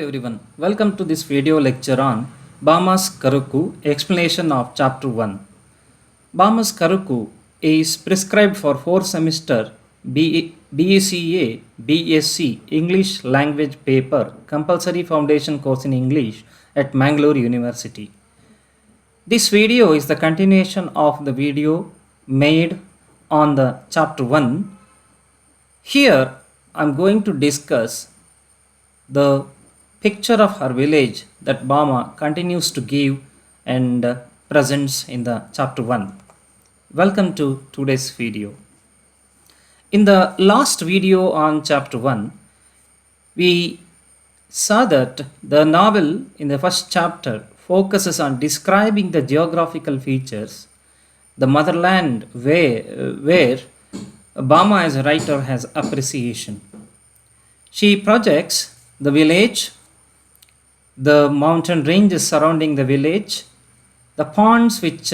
everyone, welcome to this video lecture on Bama's Karuku explanation of chapter 1. Bama's Karuku is prescribed for 4 semester BACA BSc English language paper compulsory foundation course in English at Mangalore University. This video is the continuation of the video made on the chapter 1. Here I am going to discuss the picture of her village that Bama continues to give and presents in the chapter 1. Welcome to today's video. In the last video on chapter 1, we saw that the novel in the first chapter focuses on describing the geographical features, the motherland where Bama as a writer has appreciation. She projects the village, the mountain ranges surrounding the village, the ponds which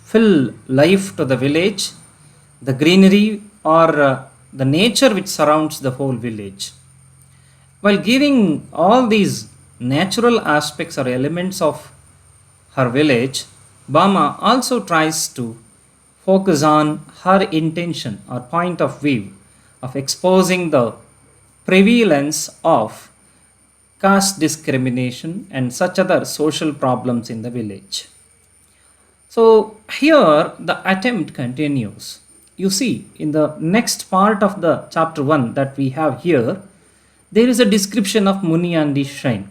fill life to the village, the greenery or the nature which surrounds the whole village. While giving all these natural aspects or elements of her village, Bama also tries to focus on her intention or point of view of exposing the prevalence of caste discrimination and such other social problems in the village. So here the attempt continues. You see, in the next part of the chapter 1 that we have here, there is a description of Muniandi shrine.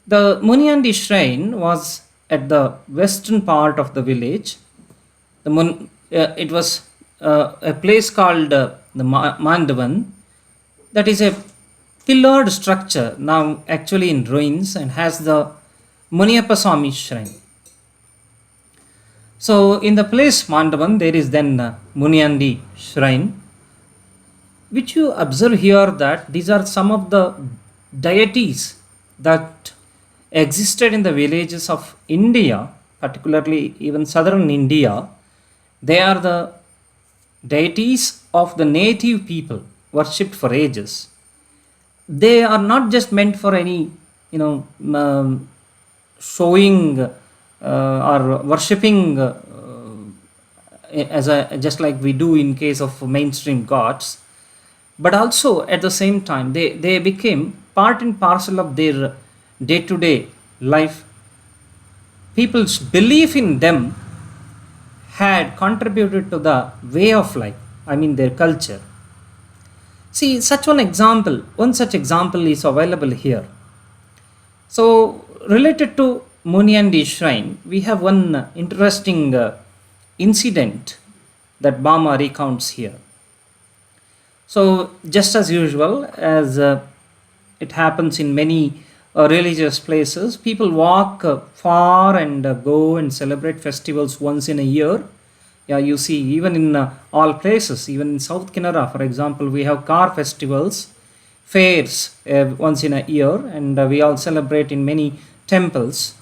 The Muniandi shrine was at the western part of the village. It was a place called the Mandavan, that is a pillared structure now actually in ruins and has the Muniyappa Swami shrine. So in the place Mandavan there is then Muniandi shrine, which you observe here that these are some of the deities that existed in the villages of India, particularly even southern India. They are the deities of the native people worshipped for ages. They are not just meant for any showing or worshipping just like we do in case of mainstream gods, but also at the same time they became part and parcel of their day-to-day life. People's belief in them had contributed to the way of life, their culture. See, one such example is available here. So, related to Muniandi shrine, we have one interesting incident that Bama recounts here. So, just as usual, as it happens in many religious places, people walk far and go and celebrate festivals once in a year. Yeah, you see, even in all places, even in South Canara, for example, we have car festivals, fairs once in a year, and we all celebrate in many temples.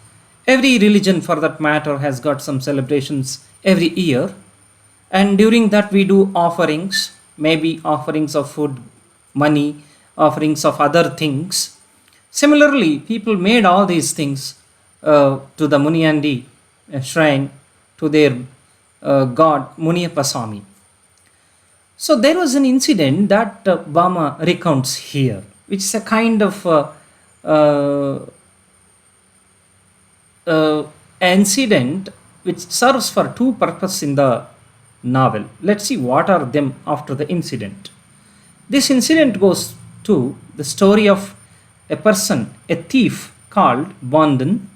Every religion, for that matter, has got some celebrations every year, and during that we do offerings, maybe offerings of food, money, offerings of other things. Similarly, people made all these things to the Muniandi shrine, to their god Muniyappa Swami. So there was an incident that Bama recounts here, which is a kind of incident which serves for two purposes in the novel. Let's see what are them after the incident. This incident goes to the story of a person, a thief called Bondan.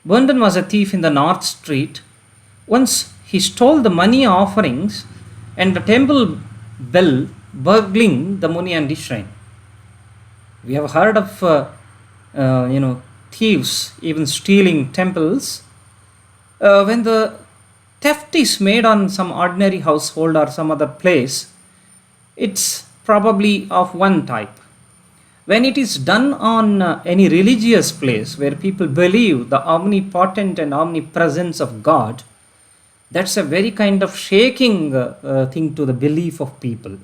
Bondan was a thief in the North Street. Once he stole the money offerings and the temple bell, burgling the Muniandi shrine. We have heard of thieves even stealing temples. When the theft is made on some ordinary household or some other place, it's probably of one type. When it is done on any religious place where people believe the omnipotent and omnipresence of God, that's a very kind of shaking thing to the belief of people.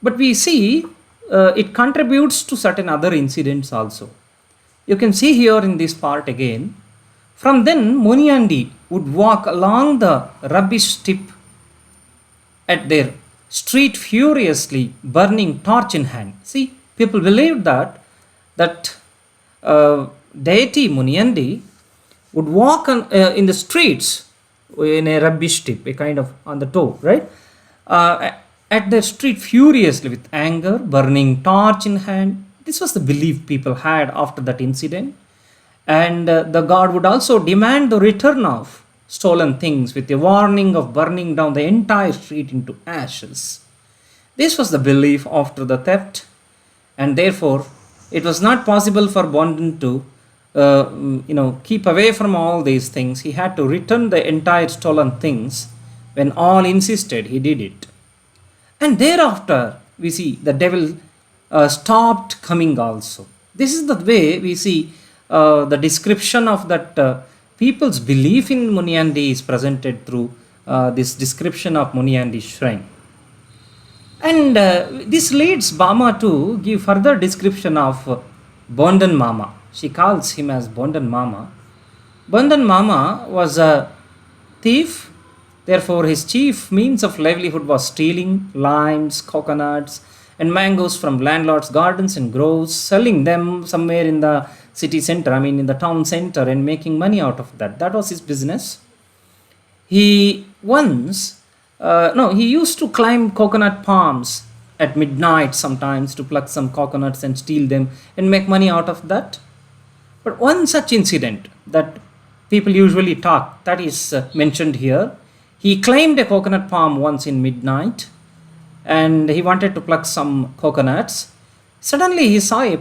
But we see it contributes to certain other incidents also. You can see here in this part again. From then, Munyandi would walk along the rubbish tip at their street furiously, burning torch in hand. See, people believed that deity Munyandi would walk in the streets in a rubbish tip, a kind of on the toe, right? At their street furiously with anger, burning torch in hand. This was the belief people had after that incident. And the god would also demand the return of stolen things with a warning of burning down the entire street into ashes. This was the belief after the theft, and therefore it was not possible for Bondan to keep away from all these things. He had to return the entire stolen things. When all insisted, he did it. And thereafter, we see the devil stopped coming also. This is the way we see the description of that people's belief in Munyandi is presented through this description of Munyandi shrine. And this leads Bama to give further description of Bondan Mama. She calls him as Bondan Mama. Bondan Mama was a thief. Therefore, his chief means of livelihood was stealing limes, coconuts, and mangoes from landlords' gardens and groves, selling them somewhere in the city center, in the town center, and making money out of that. That was his business. He used to climb coconut palms at midnight sometimes to pluck some coconuts and steal them and make money out of that. But one such incident that people usually talk, that is mentioned here. He climbed a coconut palm once in midnight and he wanted to pluck some coconuts. Suddenly he saw a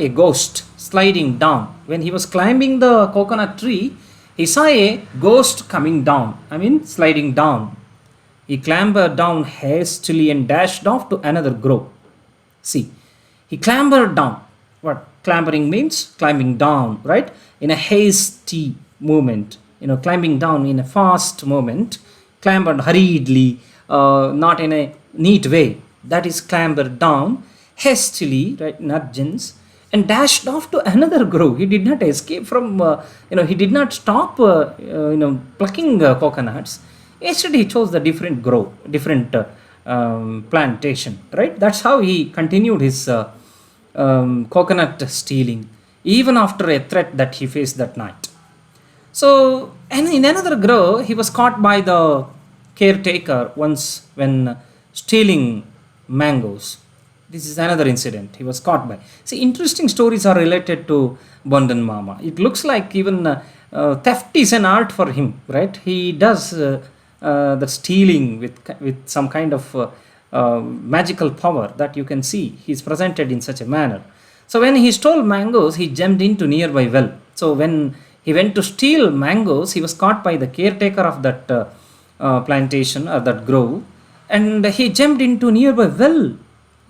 ghost sliding down. When he was climbing the coconut tree, he saw a ghost coming down, sliding down. He clambered down hastily and dashed off to another grove. See, he clambered down. What clambering means? Climbing down, right? In a hasty movement, climbing down in a fast movement, clambered hurriedly, not in a neat way. That is clambered down hastily, right, in urgence, and dashed off to another grove. He did not escape from, he did not stop, plucking coconuts. Instead, he chose the different grove, different plantation, right? That's how he continued his coconut stealing, even after a threat that he faced that night. So, and in another grove, he was caught by the caretaker once when stealing mangoes. This is another incident he was caught by. See, interesting stories are related to Bondan Mama. It looks like even theft is an art for him, right? He does the stealing with some kind of magical power that you can see. He's presented in such a manner. So when he stole mangoes, he jumped into nearby well. So when he went to steal mangoes, he was caught by the caretaker of that plantation or that grove, and he jumped into nearby well,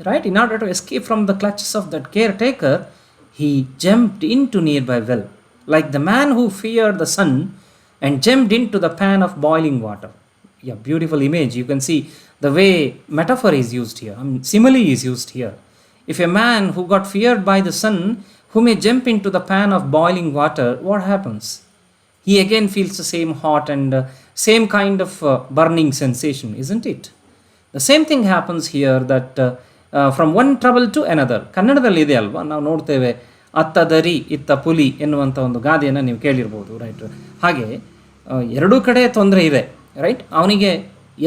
right? In order to escape from the clutches of that caretaker, he jumped into nearby well, like the man who feared the sun and jumped into the pan of boiling water. Yeah, beautiful image. You can see the way metaphor is used here. Simile is used here. If a man who got feared by the sun, who may jump into the pan of boiling water, what happens? He again feels the same hot and same kind of burning sensation, isn't it? The same thing happens here, that from one trouble to another. ಕನ್ನಡದಲ್ಲಿ ಇದೆ ಅಲ್ವಾ, ನಾವು ನೋಡ್ತೇವೆ, ಅತ್ತ ದರಿ ಇತ್ತ ಪುಲಿ ಎನ್ನುವಂಥ ಒಂದು ಗಾದೆಯನ್ನು ನೀವು ಕೇಳಿರ್ಬೋದು, ರೈಟ್? ಹಾಗೆ ಎರಡೂ ಕಡೆ ತೊಂದರೆ ಇದೆ, ರೈಟ್? ಅವನಿಗೆ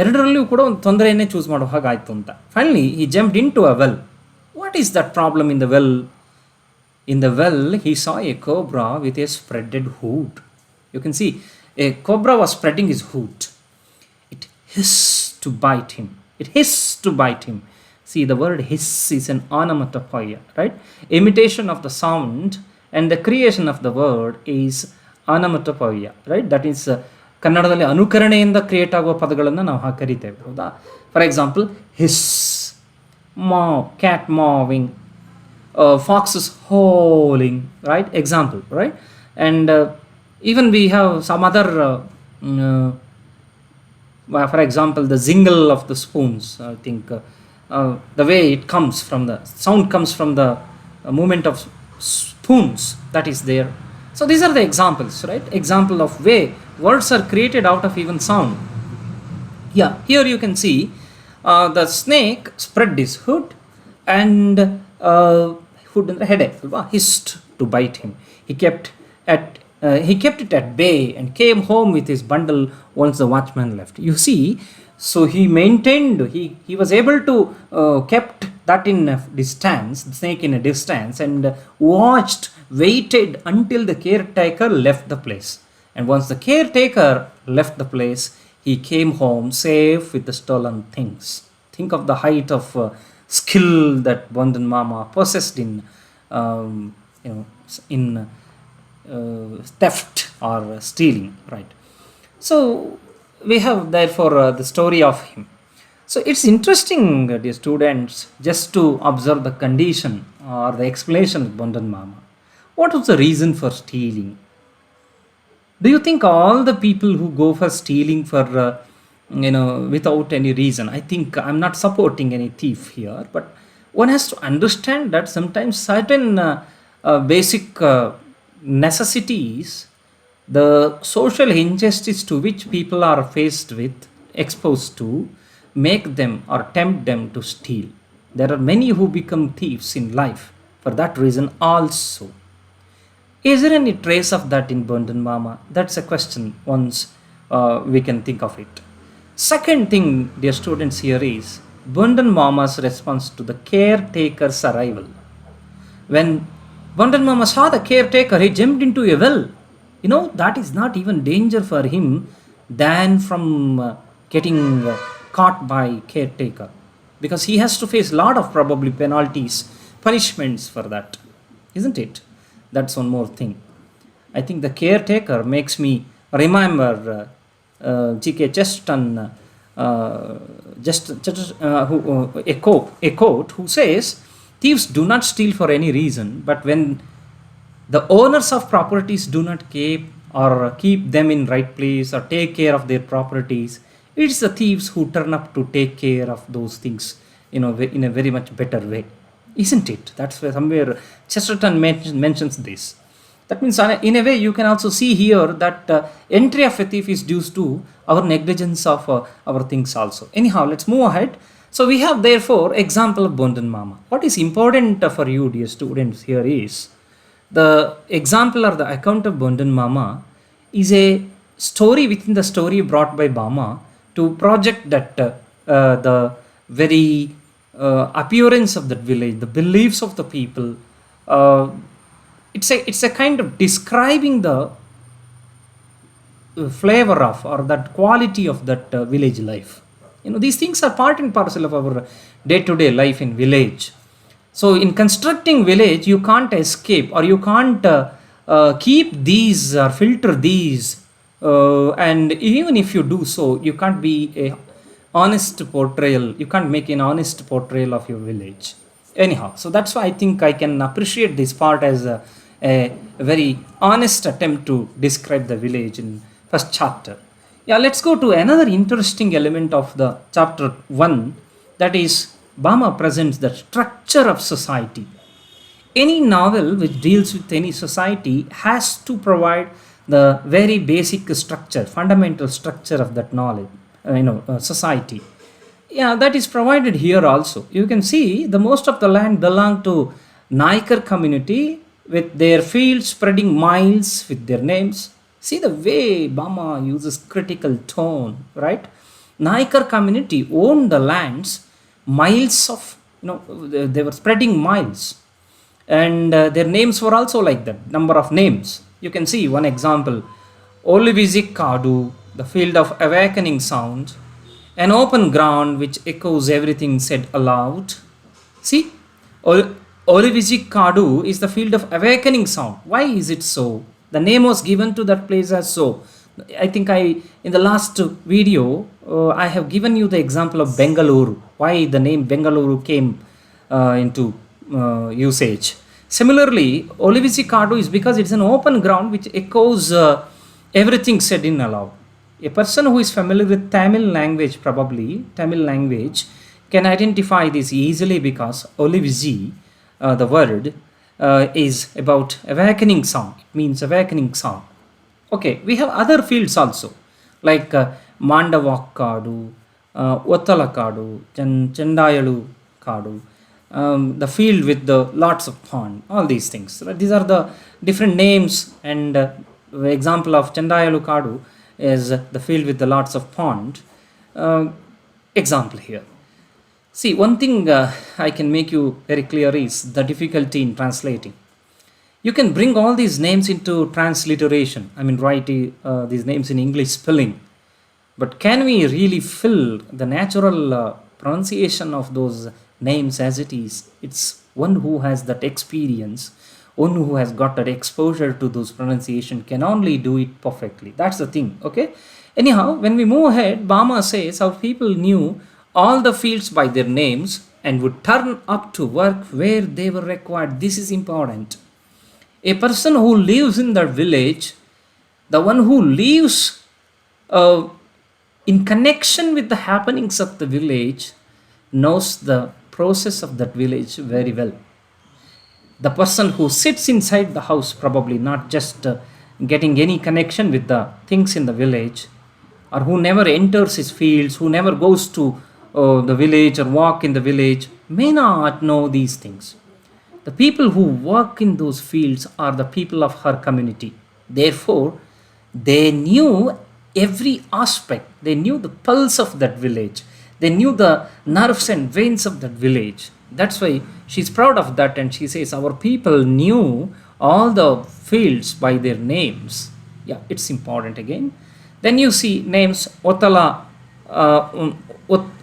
ಎರಡರಲ್ಲೂ ಕೂಡ ಒಂದು ತೊಂದರೆಯನ್ನೇ ಚೂಸ್ ಮಾಡೋ ಹಾಗಾಯಿತು ಅಂತ. Finally he jumped into a well. What is that problem in the well? In the well, he saw a cobra with a spreaded hood. You can see a cobra was spreading his hood. It hissed to bite him. It hissed to bite him. See, the word hiss is an onomatopoeia, right? Imitation of the sound and the creation of the word is onomatopoeia, right? That is ಕನ್ನಡದಲ್ಲಿ ಅನುಕರಣೆಯಿಂದ create ಆಗುವ ಪದಗಳನ್ನು ನಾವು ಹಾಗೆ ಕರಿತೇವೆ, ಹೌದಾ? For example, hiss, meow, cat meowing, foxes howling, right? Example, right? And even we have some other, for example, the jingle of the spoons. I think the way it comes from the sound comes from the movement of spoons that is there. So these are the examples, right? Example of way words are created out of even sound. Yeah, here you can see the snake spread his hood and hood and head hissed to bite him. He kept it at bay and came home with his bundle once the watchman left. You see, so he maintained, he was able to kept that in a distance, the snake in a distance, and watched, waited until the caretaker left the place. And once the caretaker left the place, he came home safe with the stolen things. Think of the height of skill that Bondan Mama possessed in, in theft or stealing, right? So we have therefore the story of him. So it's interesting, dear students, just to observe the condition or the explanation of Bondan Mama. What was the reason for stealing? Do you think all the people who go for stealing for without any reason? I think I'm not supporting any thief here, but one has to understand that sometimes certain basic necessities, the social injustice to which people are faced with, exposed to, make them or tempt them to steal. There are many who become thieves in life for that reason also. Is there any trace of that in Bondan Mama? That's a question once we can think of it. Second thing, dear students, here is Bondan Mama's response to the caretaker's arrival. When Bondan Mama saw the caretaker, he jumped into a well. That is not even danger for him than from getting caught by caretaker, because he has to face a lot of probably penalties, punishments for that, isn't it? That's one more thing. I think the caretaker makes me remember G.K. Chesterton, a quote who says, "Thieves do not steal for any reason, but when the owners of properties do not keep them in right place or take care of their properties, it's the thieves who turn up to take care of those things in a very much better way." Isn't it? That's where somewhere Chesterton mentions this. That means in a way you can also see here that entry of a thief is due to our negligence of our things also. Anyhow, let's move ahead. So we have therefore example of Bondan Mama. What is important for you, dear students, here is the example or the account of Bondan Mama is a story within the story brought by Bama to project that the very appearance of that village, the beliefs of the people. It's a kind of describing the flavor of or that quality of that village life. These things are part and parcel of our day-to-day life in village. So in constructing village, you can't escape or you can't keep these or filter these, and even if you do so, you can't be a honest portrayal, you can't make an honest portrayal of your village. Anyhow, so that's why I think I can appreciate this part as a very honest attempt to describe the village in first chapter. Yeah, let's go to another interesting element of the chapter 1, that is Bama presents the structure of society. Any novel which deals with any society has to provide the very basic structure, fundamental structure of that knowledge, society. Yeah, that is provided here also. You can see the most of the land belonged to Naikar community with their fields spreading miles with their names. See the way Bama uses critical tone, right? Naikar community owned the lands, miles of, they were spreading miles, and their names were also like that, number of names. You can see one example: Olivizik Kadu, the field of awakening sound, an open ground which echoes everything said aloud. See, Olivizik Kadu is the field of awakening sound. Why is it so? The name was given to that place as so. I think in the last video, I have given you the example of Bengaluru, why the name Bengaluru came into usage. Similarly, Olivizik Kadu is because it's an open ground which echoes everything said in aloud. A person who is familiar with Tamil language, can identify this easily because Olivji, the word, is about awakening song. It means awakening song. Okay, we have other fields also, like Mandavakkadu, Ottalakadu, Chendayalu Kadu, the field with the lots of pond, all these things. Right? These are the different names, and the example of Chendayalu Kadu is the field with the lots of pond. Example here. See, one thing I can make you very clear is the difficulty in translating. You can bring all these names into transliteration. I mean, write these names in English spelling. But can we really fill the natural pronunciation of those names as it is? It's one who has that experience, one who has got that exposure to those pronunciation can only do it perfectly. That's the thing, okay? Anyhow, when we move ahead, Bama says how people knew all the fields by their names and would turn up to work where they were required. This is important. A person who lives in that village, the one who lives in connection with the happenings of the village, knows the process of that village very well. The person who sits inside the house, probably not just getting any connection with the things in the village, or who never enters his fields, who never goes to the village or walk in the village, may not know these things. The people who work in those fields are the people of her community. Therefore, they knew every aspect. They knew the pulse of that village. They knew the nerves and veins of that village. That's why she's proud of that, and she says, our people knew all the fields by their names. Yeah, it's important again. Then you see names Ottala,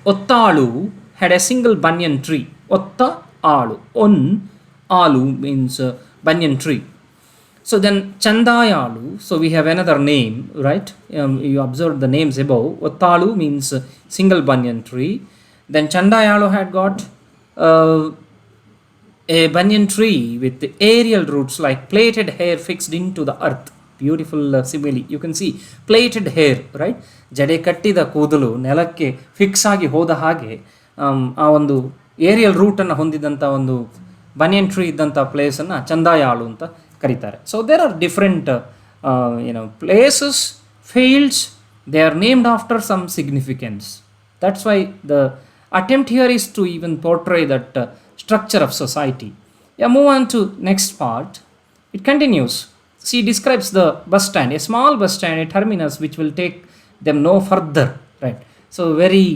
Ottalu had a single banyan tree. Otta Alu. On Alu means banyan tree. So then Chandayalu, so we have another name, right? You observe the names above. Ottalu means single banyan tree. Then Chandayalu had got a banyan tree with the aerial roots like plaited hair fixed into the earth. Beautiful simile. You can see plaited hair, right? Jade kattida ಕೂದಲು ನೆಲಕ್ಕೆ fix ಆಗಿ ಹೋದ ಹಾಗೆ ಆ ಒಂದು aerial ರೂಟನ್ನು ಹೊಂದಿದಂಥ ಒಂದು banian tree ಇದ್ದಂಥ ಪ್ಲೇಸನ್ನು ಚಂದಾಯಾಳು ಅಂತ ಕರೀತಾರೆ. So there are different places, fields, they are named after some significance. That's why the attempt here is to even portray that structure of society. Yeah, move on to next part. It continues. She describes the bus stand, a small bus stand, a terminus which will take them no further, right? So very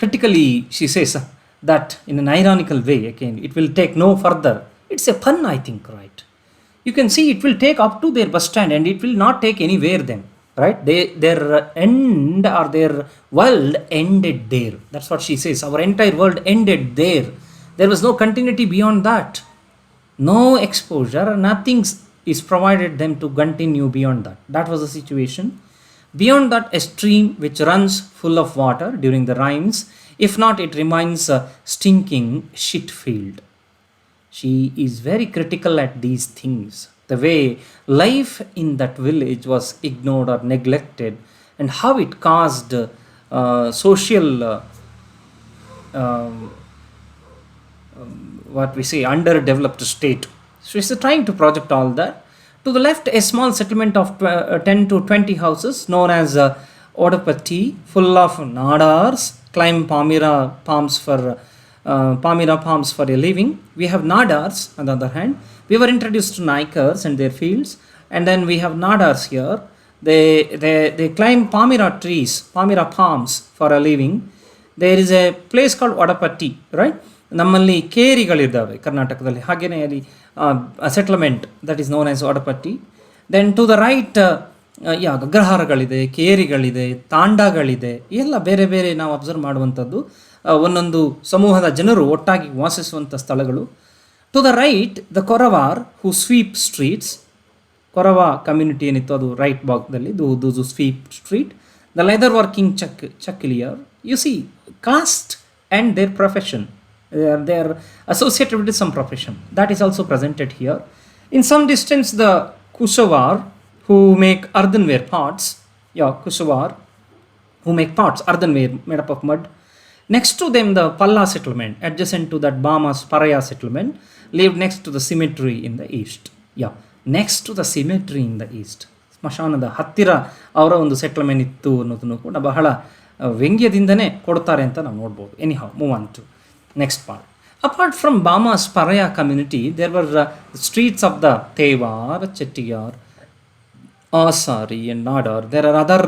critically she says that in an ironical way, again, it will take no further. It's a pun, I think, right? You can see it will take up to their bus stand and it will not take anywhere then, right? Their end or their world ended there. That's what she says. Our entire world ended there. There was no continuity beyond that. No exposure, nothing is provided them to continue beyond that. That was the situation. Beyond that, a stream which runs full of water during the rains. If not, it remains a stinking shit field. She is very critical at these things. The way life in that village was ignored or neglected, and how it caused social what we say underdeveloped state. So it's trying to project all that. To the left, a small settlement of 10 to 20 houses known as Odapatti, full of nadars, climb Palmyra palms for a living. We have nadars on the other hand. We were introduced to Naikars and their fields, and then we have nadars here. They climb Palmyra trees, Palmyra palms for a living. There is a place called Odapatti, right? ನಮ್ಮಲ್ಲಿ ಕೇರಿಗಳಿದ್ದಾವೆ ಕರ್ನಾಟಕದಲ್ಲಿ, ಹಾಗೆಯೇ ಅಲ್ಲಿ settlement that is known as ಒಡಪಟ್ಟಿ. Then to the right ಅಗ್ರಹಾರಗಳಿದೆ, ಕೇರಿಗಳಿದೆ, ತಾಂಡಗಳಿದೆ, ಎಲ್ಲ ಬೇರೆ ಬೇರೆ ನಾವು ಅಬ್ಸರ್ವ್ ಮಾಡುವಂಥದ್ದು ಒಂದೊಂದು ಸಮೂಹದ ಜನರು ಒಟ್ಟಾಗಿ ವಾಸಿಸುವಂಥ ಸ್ಥಳಗಳು. To the right the Koravar who sweep streets. Korava community ಏನಿತ್ತು ಅದು ರೈಟ್ ಭಾಗದಲ್ಲಿ, ದೂಜು sweep street. The leather working Chakliyar. You see caste and their profession. They are associated with some profession. That is also presented here. In some distance, the Kushavar who make earthenware pots. Yeah, Kushavar. who make pots, earthenware made up of mud. Next to them, the Palla settlement, adjacent to that Bama's Paraya settlement, lived next to the cemetery in the east. Yeah, next to the cemetery in the east. ಸ್ಮಶಾನದ ಹತ್ತಿರ ಅವರ ಒಂದು settlement ಇತ್ತು ಅನ್ನೋದನ್ನು ಕೂಡ ಬಹಳ ವ್ಯಂಗ್ಯದಿಂದನೇ ಕೊಡ್ತಾರೆ ಅಂತ ನಾವು ನೋಡ್ಬೋದು. Anyhow, move on to next part. Apart from Bama's Paraya community, there were streets of the Tevar, Chettiar, Asari, and Nadar. There are other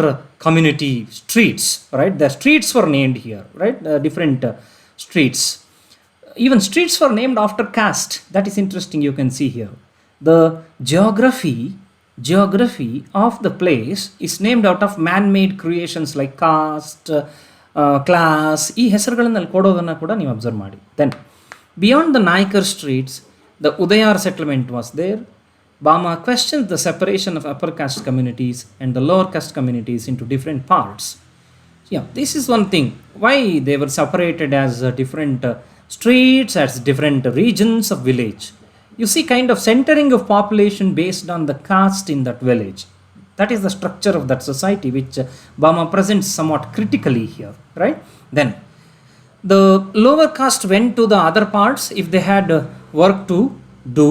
community streets, right? The streets were named here, right? Different streets. Even streets were named after caste. That is interesting. You can see here. The geography of the place is named out of man-made creations like caste, class. ಈ ಹೆಸರುಗಳನ್ನಲ್ಲಿ ಕೊಡೋದನ್ನು ಕೂಡ ನೀವು observe ಮಾಡಿ. Then, beyond the Naikar streets, the Udayar settlement was there. Bama questions the separation of upper caste communities and the lower caste communities into different parts. Yeah, this is one thing. Why they were separated as different streets, as different regions of village. You see kind of centering of population based on the caste in that village. That is the structure of that society which Bama presents somewhat critically here, right? Then the lower caste went to the other parts if they had work to do,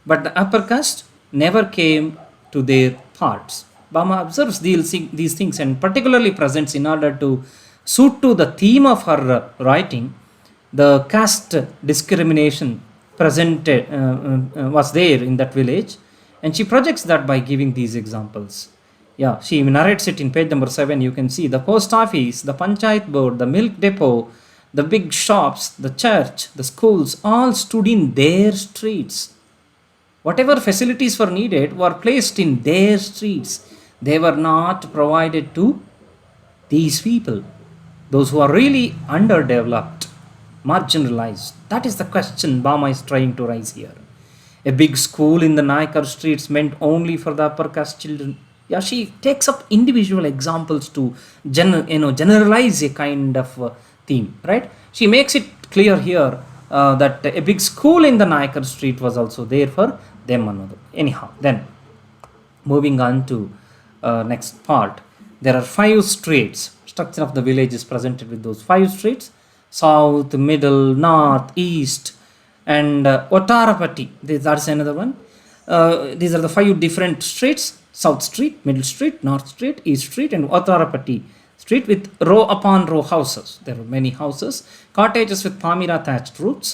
but the upper caste never came to their parts. Bama observes these things and particularly presents, in order to suit to the theme of her writing, the caste discrimination presented was there in that village, and she projects that by giving these examples. Yeah, she narrates it in page number 7. You can see the post office, the panchayat board, the milk depot, the big shops, the church, the schools, all stood in their streets. Whatever facilities were needed were placed in their streets. They were not provided to these people, those who are really underdeveloped, marginalized. That is the question Bama is trying to raise here. A big school in the Naikar streets meant only for the upper caste children. Yeah, she takes up individual examples to generalize a kind of theme, right? She makes it clear here that a big school in the Naikar street was also there for them. Anyhow, then moving on to next part. There are 5 streets. Structure of the village is presented with those 5 streets: south, middle, north, east, and Ottarapatti. That's another one. These are the 5 different streets: South Street, Middle Street, North Street, East Street, and Ottarapatti Street, with row upon row houses. There were many houses, cottages with palmyra thatched roofs.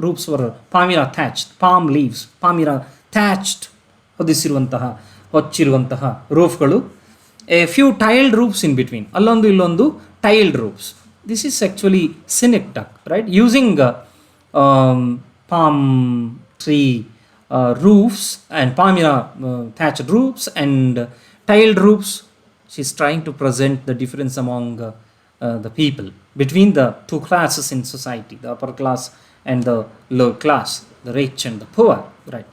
Roofs were palmyra thatched, palm leaves, palmyra thatched, ಹೊಚ್ಚಿರುವಂತಹ ರೂಫ್ಗಳು. A few tiled roofs in between. ಅಲ್ಲೊಂದು ಇಲ್ಲೊಂದು tiled roofs. This is actually scenic duck, right? Using palm tree roofs and palmyra thatched roofs and tiled roofs. She's trying to present the difference among the people, between the 2 classes in society, the upper class and the lower class, the rich and the poor, right?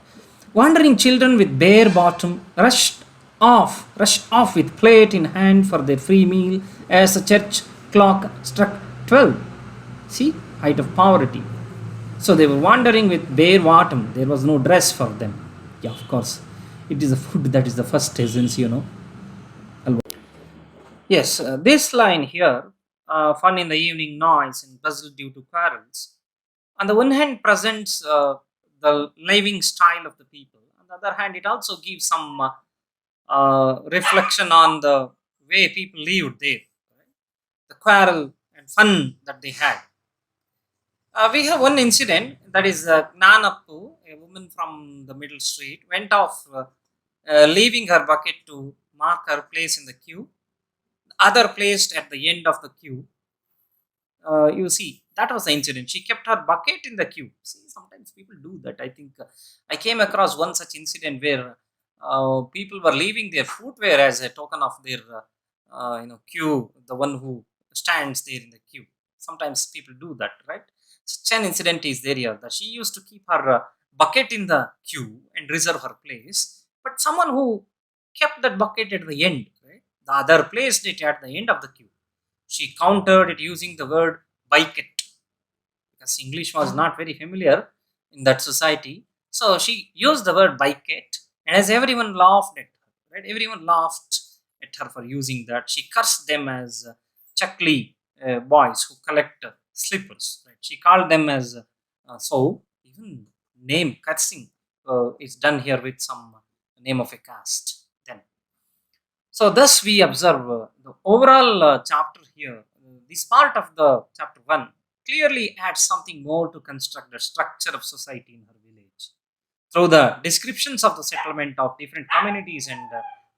Wandering children with bare bottom rushed off with plate in hand for their free meal as the church clock struck 12. See, height of poverty. So they were wandering with bare bottom. There was no dress for them. Yeah, of course, it is the food that is the first essence, Yes, this line here, fun in the evening noise and bustle due to quarrels, on the one hand presents the living style of the people. On the other hand, it also gives some reflection on the way people lived there, right? The quarrel and fun that they had. We have one incident, that is Gnanappu, a woman from the middle street, went off leaving her bucket to mark her place in the queue. Other placed at the end of the queue. You see, that was the incident. She kept her bucket in the queue. See, sometimes people do that. I think I came across one such incident where people were leaving their footwear as a token of their queue, the one who stands there in the queue. Sometimes people do that, right? Such an incident is there here, that she used to keep her bucket in the queue and reserve her place, but someone who kept that bucket at the end, right? The other placed it at the end of the queue. She countered it using the word bucket, because English was not very familiar in that society. So she used the word bucket, and as everyone laughed at her, right? Everyone laughed at her for using that. She cursed them as chuckly boys who collect slippers. Right? She called them as so. Even name cursing is done here with some name of a caste. Then, so thus we observe the overall chapter here. This part of the chapter one clearly adds something more to construct the structure of society in her village through the descriptions of the settlement of different communities and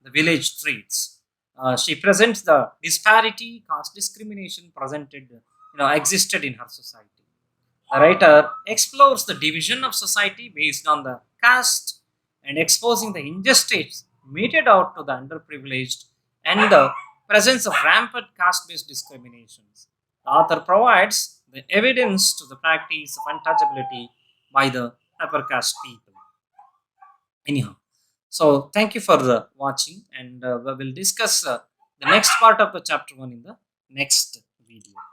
the village streets. She presents the disparity, caste discrimination existed in her society. The writer explores the division of society based on the caste and exposing the injustice meted out to the underprivileged and the presence of rampant caste-based discriminations. The author provides the evidence to the practice of untouchability by the upper caste people. Anyhow, so thank you for watching, and we will discuss the next part of the chapter one in the next video.